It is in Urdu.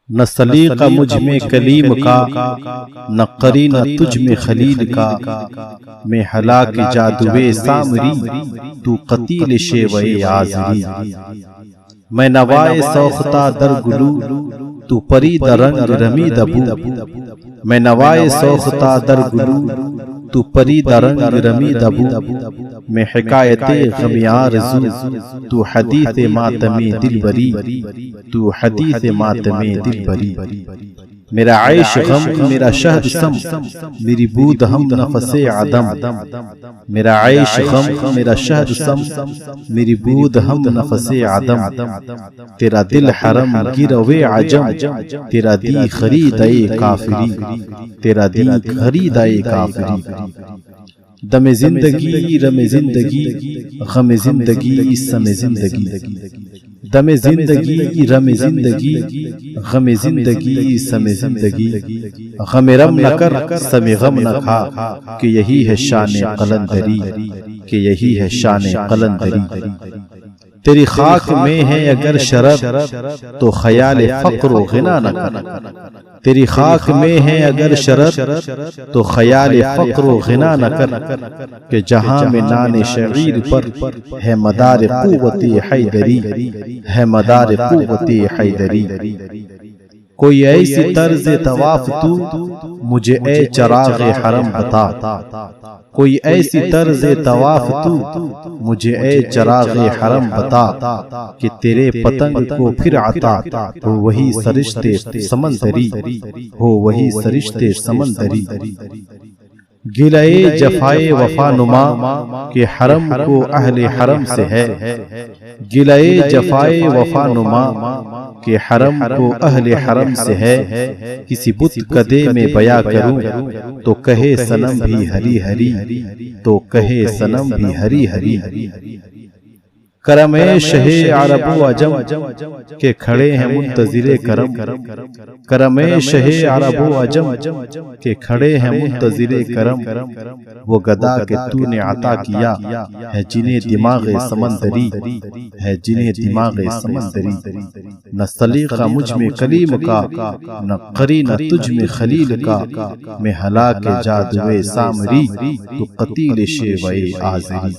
نہ سلیقہ مجھ میں کلیم کا، نہ قرینہ تجھ میں خلیل کا، میں ہلاک جادوے سامری، تو قتیل شیوے آزری۔ میں نوائے سوختہ در گلو، تو پری درنگ رمی دبو۔ میں نوائے سوختہ در گلو، تو پری درنگ رمی دبو۔ میں حکایت غم آرزو، تو حدیث ماتمی دل بری، تو حدیث ماتمی دل بری۔ میرا عیش غم میرا شہد سم، میری بود ہم نفس عدم۔ میرا عیش غم میرا شہد سم، میری بود ہم نفس عدم۔ تیرا دل حرم گروے عجم، تیرا دی خرید اے کافری، تیرا دی خرید اے کافری۔ دم زندگی رم زندگی، غم زندگی سم زندگی۔ دم زندگی رم زندگی، غم زندگی سم زندگی۔ غم رم نہ کر سم غم نہ کھا، کہ یہی ہے شان قلندری، کہ یہی ہے شان قلندری۔ تیری خاک میں ہے اگر شرر، تو خیال فقر و غنا نہ کر۔ تیری خاک میں ہے اگر شرر، تو خیال فقر و غنا نہ کر، کہ جہاں میں نان شعیر پر ہے مدار قوت حیدری، ہے مدار قوت حیدری۔ کوئی ایسی طرز طواف تو مجھے اے چراغ حرم بتا، کوئی ایسی طرز طواف تو مجھے اے چراغ حرم بتا، کہ تیرے پتنگ کو پھر عطا ہو وہی سرشتے سمندری، ہو وہی سرشتے سمندری۔ گلائے جفائے وفا نما، کہ حرم کو اہل حرم سے ہے۔ گلائے جفائے وفا نما، کہ حرم کو اہل حرم سے ہے۔ کسی بت کدے میں بیاں کروں، تو کہے صنم بھی ہری ہری، تو کہے صنم بھی ہری ہری۔ کرم شہ عرب و عجم، کہ کھڑے ہیں منتظر کرم۔ کرم شہ عرب و عجم، کہ کھڑے ہیں منتظر کرم۔ وہ گدا کہ تو نے عطا کیا ہے جنہیں دماغ سمندری، ہے جنہیں دماغ سمندری۔ نہ سلیقہ مجھ میں کلیم کا، نہ قرینہ تجھ میں خلیل کا، میں ہلاک جادوے سامری، تو قتیل شیوے آزری۔